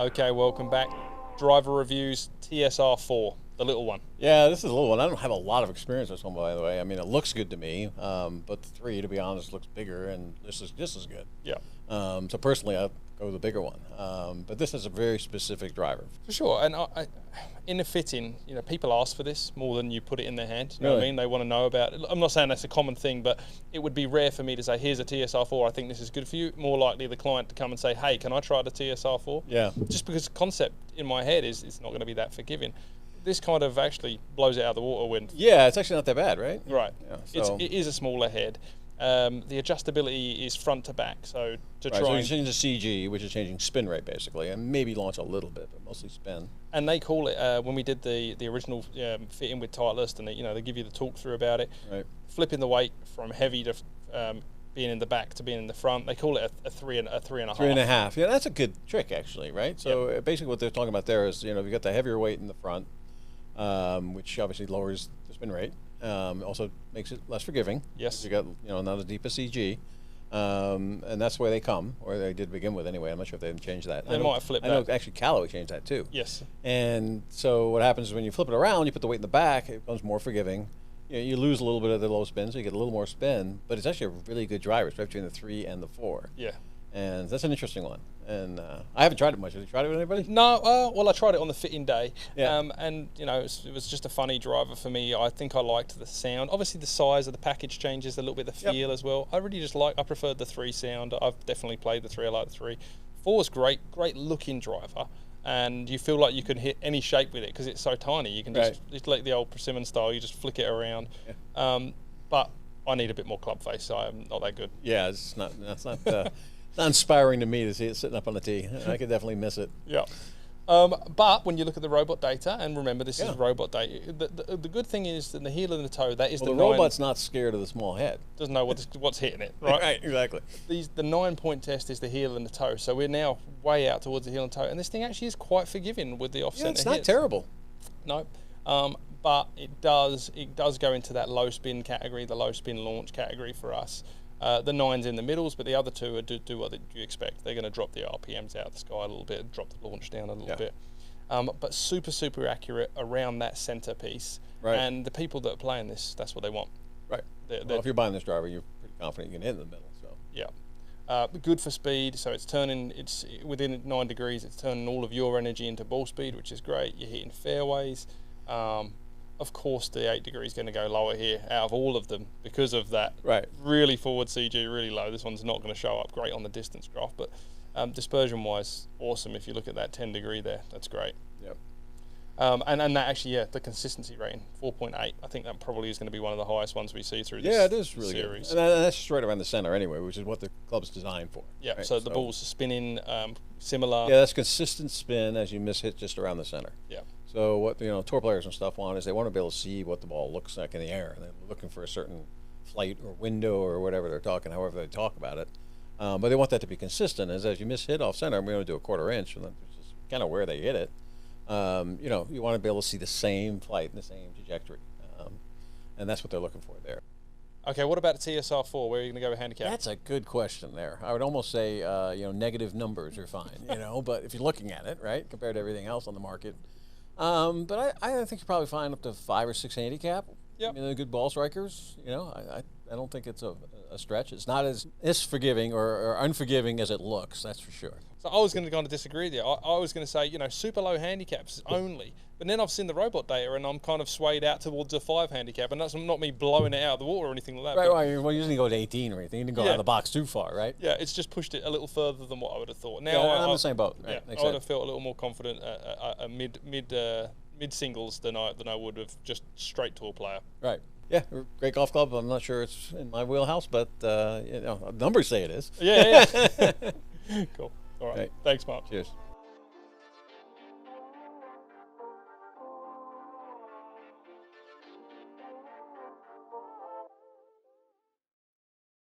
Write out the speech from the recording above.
Okay, welcome back. Driver reviews, TSR4, the little one. Yeah, this is a little one. I don't have a lot of experience with this one, by the way. I mean, it looks good to me, but the 3, to be honest, looks bigger, and this is good. Yeah. So personally, I'd go with the bigger one. But this is a very specific driver. For sure, and in the fitting, people ask for this more than you put it in their hand. You know what I mean? They want to know about it. I'm not saying that's a common thing, but it would be rare for me to say, here's a TSR4, I think this is good for you. More likely the client to come and say, hey, can I try the TSR4? Yeah. Just because the concept in my head is it's not going to be that forgiving. This kind of actually blows it out of the water when... Yeah, it's actually not that bad, right? Right. Yeah, so. It is a smaller head. The adjustability is front to back, so so you change the CG, which is changing spin rate basically, and maybe launch a little bit, but mostly spin. And they call it when we did the original fitting with Titleist, and they give you the talk through about it. Right. Flipping the weight from heavy to being in the back to being in the front. They call it a 3.5. 3.5. Yeah, that's a good trick actually, right? So basically, what they're talking about there is you've got the heavier weight in the front, which obviously lowers the spin rate. Also makes it less forgiving. Yes. You got not as deep a CG, and that's the way they come, or they did begin with anyway. I'm not sure if they didn't change that. They might have flipped that. I know actually Callaway changed that too. Yes. And so what happens is when you flip it around, you put the weight in the back, it becomes more forgiving. You lose a little bit of the low spin, so you get a little more spin, but it's actually a really good driver, especially between the 3 and the 4. Yeah. And that's an interesting one. And I haven't tried it much. Have you tried it with anybody? No. Well, I tried it on the fitting day. Yeah. And it was just a funny driver for me. I think I liked the sound. Obviously, the size of the package changes a little bit. The feel as well. I really I preferred the 3 sound. I've definitely played the 3. I like the 3. 4 is great looking driver. And you feel like you can hit any shape with it because it's so tiny. You can just like the old persimmon style. You just flick it around. Yeah. But I need a bit more club face, so I'm not that good. Yeah, it's not. It's not inspiring to me to see it sitting up on the tee. I could definitely miss it. Yeah. But when you look at the robot data, and remember this is robot data, the good thing is that the heel and the toe, that is the robot's not scared of the small head. Doesn't know what's hitting it, right? Right, exactly. The 9-point test is the heel and the toe, so we're now way out towards the heel and toe, and this thing actually is quite forgiving with the off-center it's not terrible. No. But it does go into that low spin category, the low spin launch category for us. The 9's in the middles, but the other 2 do what you expect. They're going to drop the RPMs out of the sky a little bit, drop the launch down a little bit. But super accurate around that center piece. Right. And the people that are playing this, that's what they want. Right. Well, if you're buying this driver, you're pretty confident you can hit in the middle. So. Yeah. Good for speed, so it's within 9 degrees, it's turning all of your energy into ball speed, which is great. You're hitting fairways. Of course, the 8 degrees is going to go lower here out of all of them because of that. Right. Really forward CG, really low. This one's not going to show up great on the distance graph, but dispersion-wise, awesome. If you look at that 10 degree there, that's great. Yep. And that actually, the consistency rating, 4.8. I think that probably is going to be one of the highest ones we see through this series. Yeah, it is really series. Good. And that's just right around the center anyway, which is what the club's designed for. Yeah, right? so the ball's spinning similar. Yeah, that's consistent spin as you miss hit just around the center. Yeah. So what tour players and stuff want is they want to be able to see what the ball looks like in the air. They're looking for a certain flight or window or whatever they're talking, however they talk about it. But they want that to be consistent. As you miss hit off center, we only do a 1/4 inch, and that's just kind of where they hit it. You want to be able to see the same flight and the same trajectory, and that's what they're looking for there. Okay, what about the TSR4? Where are you going to go with handicap? That's a good question there. I would almost say negative numbers are fine, but if you're looking at it, right, compared to everything else on the market. But I think you're probably fine up to 5 or 6 handicap. Yep. They're good ball strikers. I don't think it's a stretch. It's not as forgiving or unforgiving as it looks. That's for sure. So I was going to kind of disagree with you. I was going to say, super low handicaps only. But then I've seen the robot data, and I'm kind of swayed out towards a 5 handicap, and that's not me blowing it out of the water or anything like that. Right. Well, you didn't go to 18 or anything. You didn't go out of the box too far, right? Yeah, it's just pushed it a little further than what I would have thought. Now I'm in the same boat. Right? Yeah, I would have felt a little more confident at mid singles than I would have just straight tour player. Right. Yeah, great golf club. I'm not sure it's in my wheelhouse, but numbers say it is. Yeah. Cool. All right. Thanks, Mark. Cheers.